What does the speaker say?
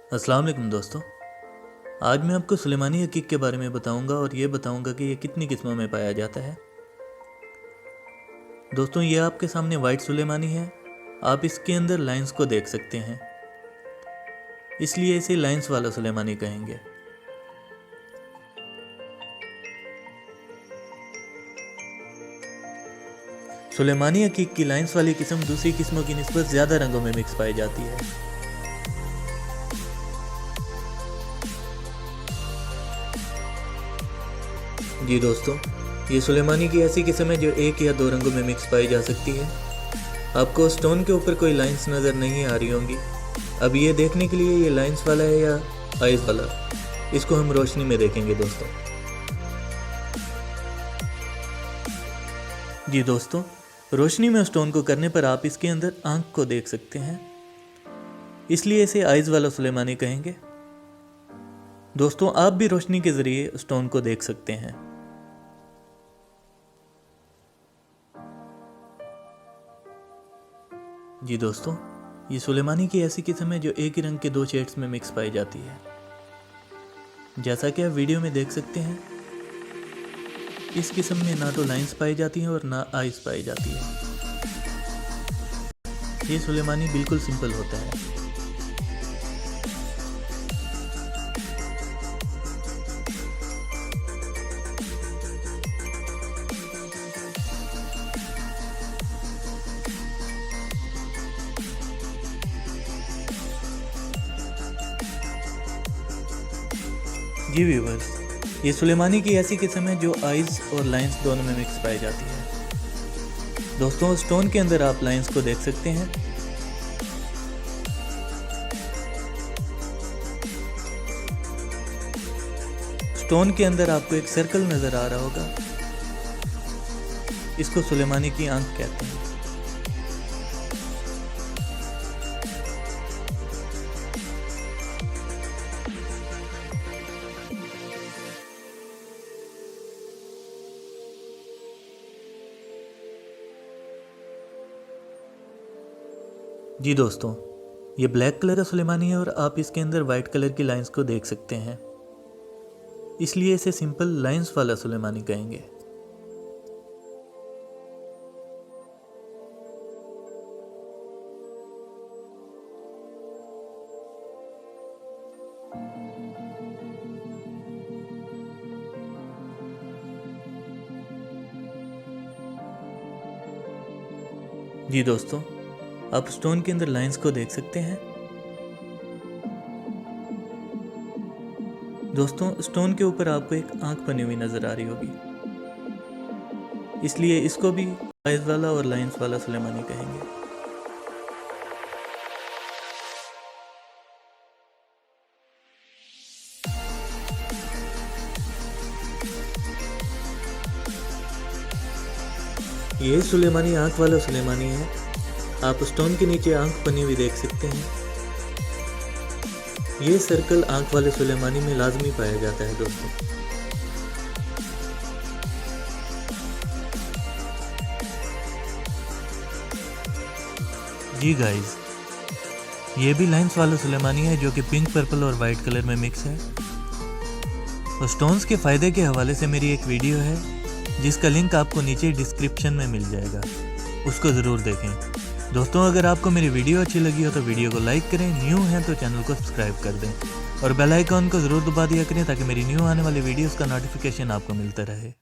अस्सलाम वालेकुम दोस्तों। आज मैं आपको सुलेमानी हकीक के बारे में बताऊंगा और ये बताऊंगा कि ये कितनी किस्मों में पाया जाता है। दोस्तों, ये आपके सामने वाइट सुलेमानी है। आप इसके अंदर लाइंस को देख सकते हैं, इसलिए इसे लाइंस वाला सुलेमानी कहेंगे। सुलेमानी हकीक की लाइंस वाली किस्म दूसरी किस्मों की निस्बत ज़्यादा रंगों में मिक्स पाई जाती है। जी दोस्तों, ये सुलेमानी की ऐसी किस्म है जो एक या दो रंगों में मिक्स पाई जा सकती है। आपको स्टोन के ऊपर कोई लाइंस नज़र नहीं आ रही होंगी। अब ये देखने के लिए ये लाइंस वाला है या आइज वाला, इसको हम रोशनी में देखेंगे दोस्तों। जी दोस्तों, रोशनी में स्टोन को करने पर आप इसके अंदर आंख को देख सकते हैं, इसलिए इसे आइज वाला सुलेमानी कहेंगे। दोस्तों, आप भी रोशनी के ज़रिए स्टोन को देख सकते हैं। जी दोस्तों, ये सुलेमानी की ऐसी किस्म है जो एक ही रंग के दो शेड्स में मिक्स पाई जाती है। जैसा कि आप वीडियो में देख सकते हैं, इस किस्म में ना तो लाइंस पाई जाती हैं और ना आइज पाई जाती है। ये सुलेमानी बिल्कुल सिंपल होता है। जी व्यूवर्स, ये सुलेमानी की ऐसी किस्म है जो आइज और लाइंस दोनों में मिक्स पाई जाती है। दोस्तों, स्टोन के अंदर आप लाइंस को देख सकते हैं। स्टोन के अंदर आपको एक सर्कल नजर आ रहा होगा, इसको सुलेमानी की आंख कहते हैं। जी दोस्तों, ये ब्लैक कलर का सुलेमानी है और आप इसके अंदर वाइट कलर की लाइंस को देख सकते हैं, इसलिए इसे सिंपल लाइंस वाला सुलेमानी कहेंगे। जी दोस्तों, आप स्टोन के अंदर लाइंस को देख सकते हैं। दोस्तों, स्टोन के ऊपर आपको एक आंख बनी हुई नजर आ रही होगी, इसलिए इसको भी आइज वाला और लाइंस वाला सुलेमानी कहेंगे। ये सुलेमानी आंख वाला सुलेमानी है। आप स्टोन के नीचे आंख बनी हुई देख सकते हैं। ये सर्कल आंख वाले सुलेमानी में लाजमी पाया जाता है दोस्तों। जी गाइस, ये भी लाइंस वाला सुलेमानी है जो कि पिंक, पर्पल और वाइट कलर में मिक्स है। और स्टोन्स के फ़ायदे के हवाले से मेरी एक वीडियो है जिसका लिंक आपको नीचे डिस्क्रिप्शन में मिल जाएगा, उसको ज़रूर देखें। दोस्तों, अगर आपको मेरी वीडियो अच्छी लगी हो तो वीडियो को लाइक करें, न्यू हैं तो चैनल को सब्सक्राइब कर दें और बेल आइकॉन को ज़रूर दबा दिया करें ताकि मेरी न्यू आने वाली वीडियोस का नोटिफिकेशन आपको मिलता रहे।